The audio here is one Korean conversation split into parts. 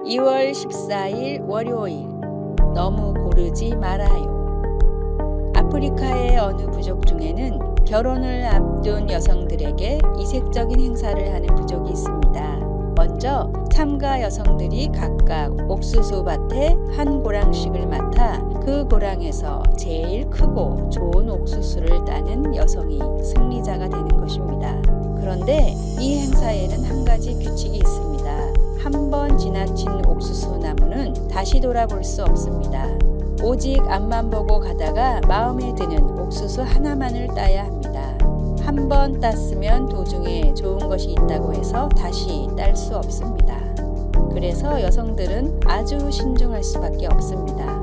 2월 14일 월요일. 너무 고르지 말아요. 아프리카의 어느 부족 중에는 결혼을 앞둔 여성들에게 이색적인 행사를 하는 부족이 있습니다. 먼저 참가 여성들이 각각 옥수수 밭에 한 고랑씩을 맡아 그 고랑에서 제일 크고 좋은 옥수수를 따는 여성이 승리자가 되는 것입니다. 그런데 이 행사에는 한 가지 규칙이 있습니다. 한 번 지나친 옥수수 나무는 다시 돌아볼 수 없습니다. 오직 앞만 보고 가다가 마음에 드는 옥수수 하나만을 따야 합니다. 한 번 땄으면 도중에 좋은 것이 있다고 해서 다시 딸 수 없습니다. 그래서 여성들은 아주 신중할 수밖에 없습니다.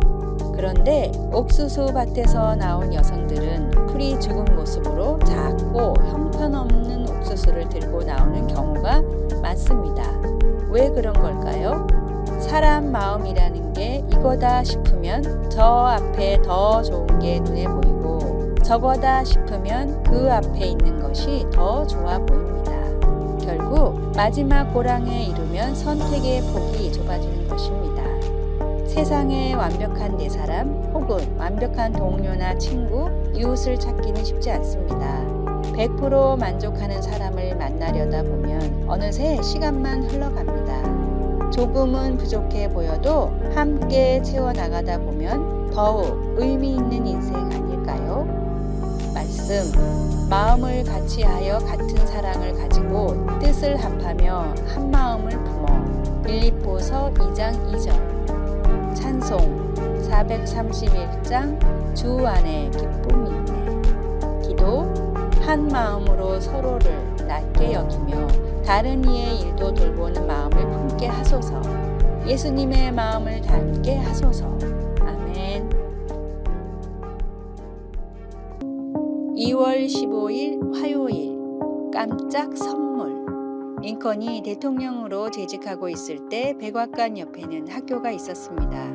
그런데 옥수수 밭에서 나온 여성들은 풀이 죽은 모습으로 작고 형편없는 옥수수를 들고 나오는 경우가 많습니다. 왜 그런 걸까요? 사람 마음이라는 게 이거다 싶으면 저 앞에 더 좋은 게 눈에 보이고 저거다 싶으면 그 앞에 있는 것이 더 좋아 보입니다. 결국 마지막 고랑에 이르면 선택의 폭이 좁아지는 것입니다. 세상에 완벽한 네 사람 혹은 완벽한 동료나 친구, 이웃을 찾기는 쉽지 않습니다. 100% 만족하는 사람을 만나려다 보면 어느새 시간만 흘러갑니다. 조금은 부족해 보여도 함께 채워나가다 보면 더욱 의미 있는 인생 아닐까요? 말씀, 마음을 같이하여 같은 사랑을 가지고 뜻을 합하며 한 마음을 품어. 빌립보서 2장 2절. 찬송 431장 주 안에 기쁨이 있네. 기도, 한 마음으로 서로를 낮게 여기며 다른 이의 일도 돌보는 마음을 품게 하소서. 예수님의 마음을 닮게 하소서. 아멘. 2월 15일 화요일. 깜짝 선물. 링컨이 대통령으로 재직하고 있을 때 백악관 옆에는 학교가 있었습니다.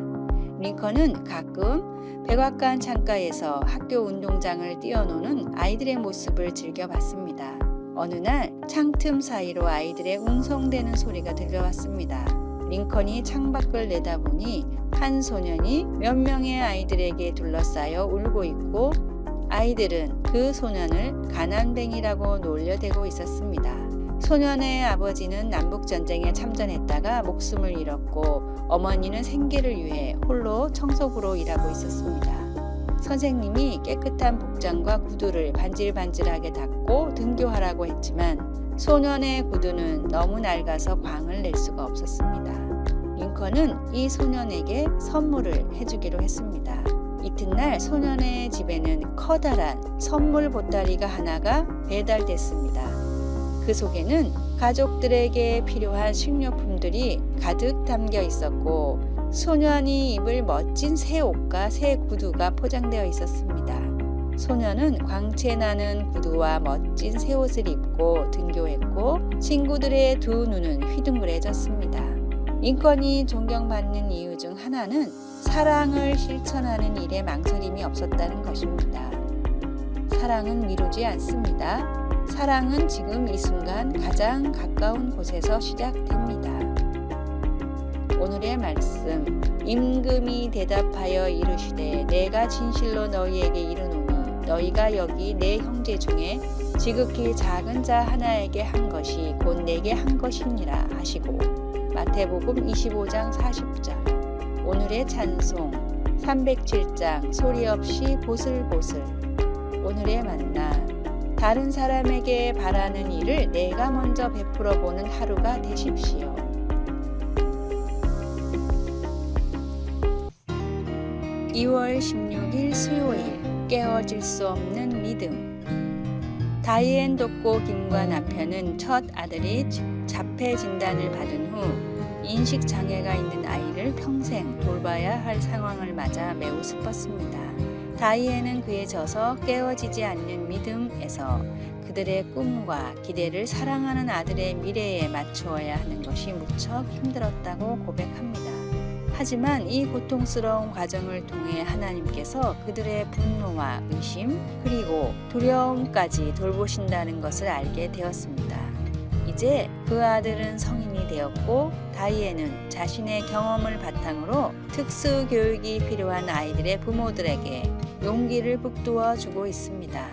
링컨은 가끔 백악관 창가에서 학교 운동장을 뛰어노는 아이들의 모습을 즐겨봤습니다. 어느 날 창틈 사이로 아이들의 웅성대는 소리가 들려왔습니다. 링컨이 창밖을 내다보니 한 소년이 몇 명의 아이들에게 둘러싸여 울고 있고 아이들은 그 소년을 가난뱅이라고 놀려대고 있었습니다. 소년의 아버지는 남북전쟁에 참전했다가 목숨을 잃었고 어머니는 생계를 위해 홀로 청소부로 일하고 있었습니다. 선생님이 깨끗한 복장과 구두를 반질반질하게 닦고 등교하라고 했지만 소년의 구두는 너무 낡아서 광을 낼 수가 없었습니다. 링컨은 이 소년에게 선물을 해주기로 했습니다. 이튿날 소년의 집에는 커다란 선물 보따리가 하나가 배달됐습니다. 그 속에는 가족들에게 필요한 식료품들이 가득 담겨 있었고 소년이 입을 멋진 새 옷과 새 구두가 포장되어 있었습니다. 소년은 광채나는 구두와 멋진 새 옷을 입고 등교했고 친구들의 두 눈은 휘둥그레졌습니다. 링컨이 존경받는 이유 중 하나는 사랑을 실천하는 일에 망설임이 없었다는 것입니다. 사랑은 미루지 않습니다. 사랑은 지금 이 순간 가장 가까운 곳에서 시작됩니다. 오늘의 말씀. 임금이 대답하여 이르시되 내가 진실로 너희에게 이르노니 너희가 여기 내 형제 중에 지극히 작은 자 하나에게 한 것이 곧 내게 한 것이니라 하시고. 마태복음 25장 40절. 오늘의 찬송 307장 소리 없이 보슬보슬. 오늘의 만나. 다른 사람에게 바라는 일을 내가 먼저 베풀어 보는 하루가 되십시오. (2월 16일) 수요일. 깨어질 수 없는 믿음. 다이앤 독고 김과 남편은 첫 아들이 자폐 진단을 받은 후 인식장애가 있는 아이를 평생 돌봐야 할 상황을 맞아 매우 슬펐습니다. 다이앤은 그에 져서 깨어지지 않는 믿음에서 그들의 꿈과 기대를 사랑하는 아들의 미래에 맞추어야 하는 것이 무척 힘들었다고 고백합니다. 하지만 이 고통스러운 과정을 통해 하나님께서 그들의 분노와 의심 그리고 두려움까지 돌보신다는 것을 알게 되었습니다. 이제 그 아들은 성인이 되었고 다이앤은 자신의 경험을 바탕으로 특수 교육이 필요한 아이들의 부모들에게 용기를 북돋워 주고 있습니다.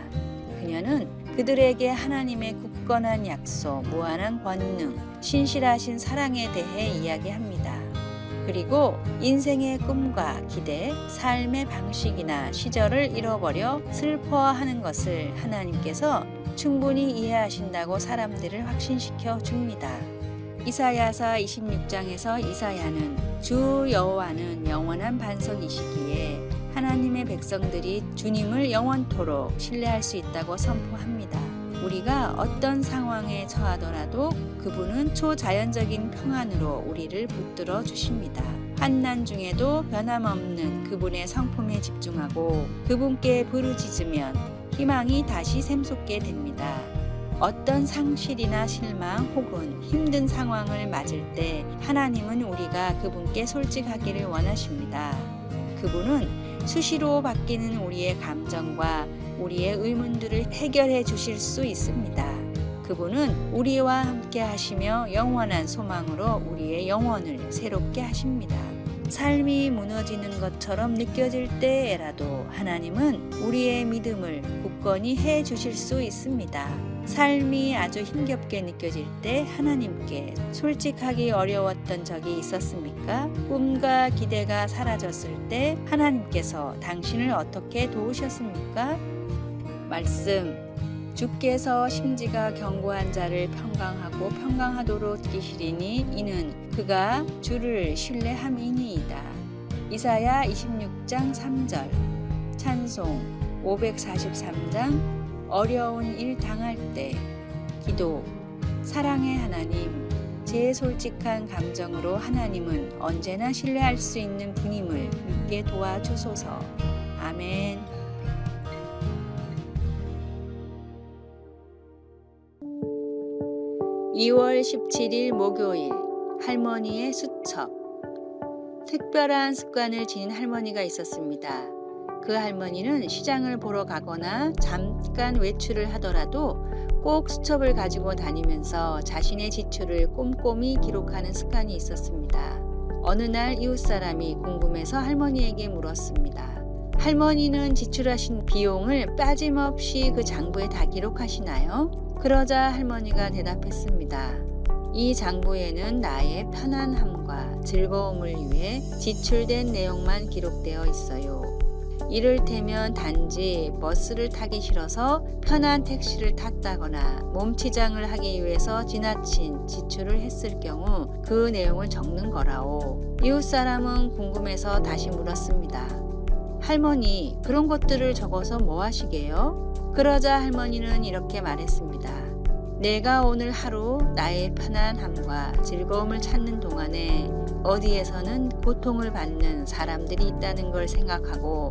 그녀는 그들에게 하나님의 굳건한 약속, 무한한 권능, 신실하신 사랑에 대해 이야기합니다. 그리고 인생의 꿈과 기대, 삶의 방식이나 시절을 잃어버려 슬퍼하는 것을 하나님께서 충분히 이해하신다고 사람들을 확신시켜 줍니다. 이사야서 26장에서 이사야는 주 여호와는 영원한 반석이시기에 하나님의 백성들이 주님을 영원토록 신뢰할 수 있다고 선포합니다. 우리가 어떤 상황에 처하더라도 그분은 초자연적인 평안으로 우리를 붙들어 주십니다. 환난 중에도 변함없는 그분의 성품에 집중하고 그분께 부르짖으면 희망이 다시 샘솟게 됩니다. 어떤 상실이나 실망 혹은 힘든 상황을 맞을 때 하나님은 우리가 그분께 솔직하기를 원하십니다. 그분은 수시로 바뀌는 우리의 감정과 우리의 의문들을 해결해 주실 수 있습니다. 그분은 우리와 함께 하시며 영원한 소망으로 우리의 영혼을 새롭게 하십니다. 삶이 무너지는 것처럼 느껴질 때에라도 하나님은 우리의 믿음을 굳건히 해 주실 수 있습니다. 삶이 아주 힘겹게 느껴질 때 하나님께 솔직하기 어려웠던 적이 있었습니까? 꿈과 기대가 사라졌을 때 하나님께서 당신을 어떻게 도우셨습니까? 말씀, 주께서 심지가 견고한 자를 평강하고 평강하도록 이시리니 이는 그가 주를 신뢰함이니이다. 이사야 26장 3절. 찬송 543장. 어려운 일 당할 때 기도. 사랑의 하나님, 제 솔직한 감정으로 하나님은 언제나 신뢰할 수 있는 분임을 믿게 도와주소서. 아멘. (2월 17일) 목요일. 할머니의 수첩. 특별한 습관을 지닌 할머니가 있었습니다. 그 할머니는 시장을 보러 가거나 잠깐 외출을 하더라도 꼭 수첩을 가지고 다니면서 자신의 지출을 꼼꼼히 기록하는 습관이 있었습니다. 어느 날 이웃 사람이 궁금해서 할머니에게 물었습니다. 할머니는 지출하신 비용을 빠짐없이 그 장부에 다 기록하시나요? 그러자 할머니가 대답했습니다. 이 장부에는 나의 편안함과 즐거움을 위해 지출된 내용만 기록되어 있어요. 이를테면 단지 버스를 타기 싫어서 편한 택시를 탔다거나 몸치장을 하기 위해서 지나친 지출을 했을 경우 그 내용을 적는 거라오. 이웃 사람은 궁금해서 다시 물었습니다. 할머니, 그런 것들을 적어서 뭐 하시게요? 그러자 할머니는 이렇게 말했습니다. 내가 오늘 하루 나의 편안함과 즐거움을 찾는 동안에 어디에서는 고통을 받는 사람들이 있다는 걸 생각하고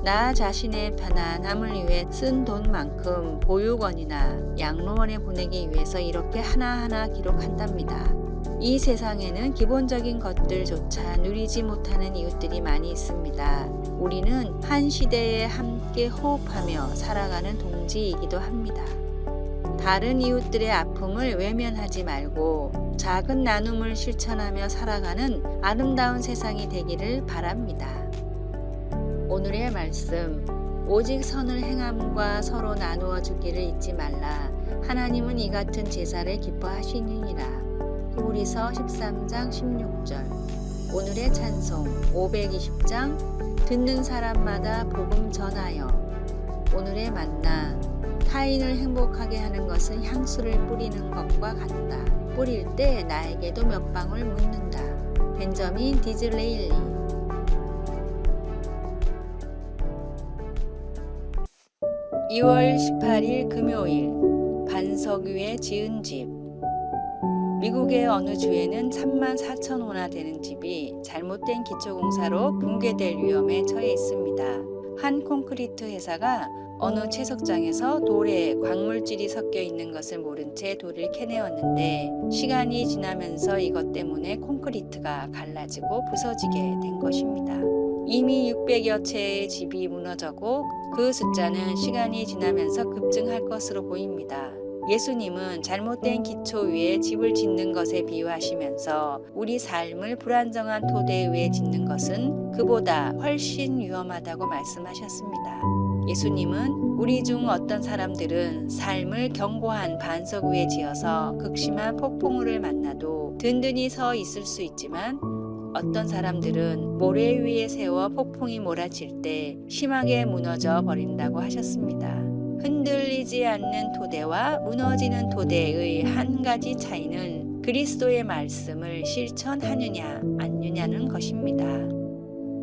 나 자신의 편안함을 위해 쓴 돈만큼 보육원이나 양로원에 보내기 위해서 이렇게 하나하나 기록한답니다. 이 세상에는 기본적인 것들조차 누리지 못하는 이웃들이 많이 있습니다. 우리는 한 시대에 함께 호흡하며 살아가는 동지이기도 합니다. 다른 이웃들의 아픔을 외면하지 말고 작은 나눔을 실천하며 살아가는 아름다운 세상이 되기를 바랍니다. 오늘의 말씀, 오직 선을 행함과 서로 나누어 주기를 잊지 말라. 하나님은 이 같은 제사를 기뻐하시느니라. 히브리서 13장 16절. 오늘의 찬송 520장. 듣는 사람마다 복음 전하여. 오늘의 만나, 타인을 행복하게 하는 것은 향수를 뿌리는 것과 같다. 뿌릴 때 나에게도 몇 방울 묻는다. 벤저민 디즈레일리. (2월 18일) 금요일. 반석 위에 지은 집. 미국의 어느 주에는 34,000호나 되는 집이 잘못된 기초공사로 붕괴될 위험에 처해 있습니다. 한 콘크리트 회사가 어느 채석장에서 돌에 광물질이 섞여 있는 것을 모른 채 돌을 캐내었는데 시간이 지나면서 이것 때문에 콘크리트가 갈라지고 부서지게 된 것입니다. 이미 600여 채의 집이 무너졌고 그 숫자는 시간이 지나면서 급증할 것으로 보입니다. 예수님은 잘못된 기초 위에 집을 짓는 것에 비유하시면서 우리 삶을 불안정한 토대 위에 짓는 것은 그보다 훨씬 위험하다고 말씀하셨습니다. 예수님은 우리 중 어떤 사람들은 삶을 견고한 반석 위에 지어서 극심한 폭풍우를 만나도 든든히 서 있을 수 있지만 어떤 사람들은 모래 위에 세워 폭풍이 몰아칠 때 심하게 무너져 버린다고 하셨습니다. 흔들리지 않는 토대와 무너지는 토대의 한 가지 차이는 그리스도의 말씀을 실천하느냐 아니냐는 것입니다.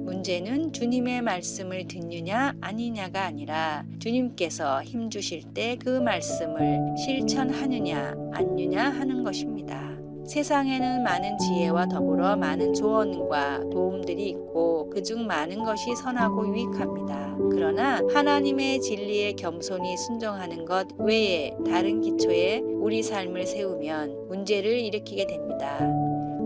문제는 주님의 말씀을 듣느냐 아니냐가 아니라 주님께서 힘주실 때 그 말씀을 실천하느냐 아니냐 하는 것입니다. 세상에는 많은 지혜와 더불어 많은 조언과 도움들이 있고 그중 많은 것이 선하고 유익합니다. 그러나 하나님의 진리에 겸손히 순종하는 것 외에 다른 기초에 우리 삶을 세우면 문제를 일으키게 됩니다.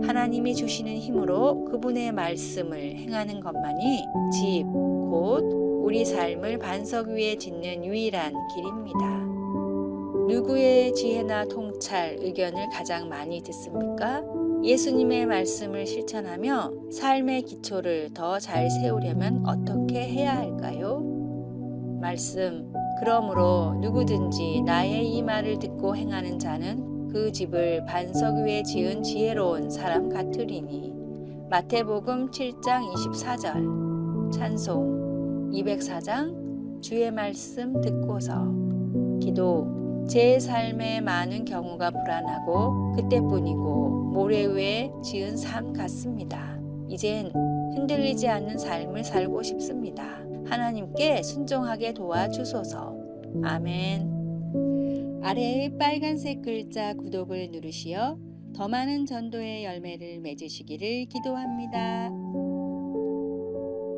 하나님이 주시는 힘으로 그분의 말씀을 행하는 것만이 집, 곧 우리 삶을 반석 위에 짓는 유일한 길입니다. 누구의 지혜나 통찰, 의견을 가장 많이 듣습니까? 예수님의 말씀을 실천하며 삶의 기초를 더 잘 세우려면 어떻게 해야 할까요? 말씀, 그러므로 누구든지 나의 이 말을 듣고 행하는 자는 그 집을 반석 위에 지은 지혜로운 사람 같으리니. 마태복음 7장 24절. 찬송 204장 주의 말씀 듣고서. 기도. 제 삶의 많은 경우가 불안하고 그때뿐이고 모래 위에 지은 삶 같습니다. 이젠 흔들리지 않는 삶을 살고 싶습니다. 하나님께 순종하게 도와주소서. 아멘. 아래의 빨간색 글자 구독을 누르시어 더 많은 전도의 열매를 맺으시기를 기도합니다.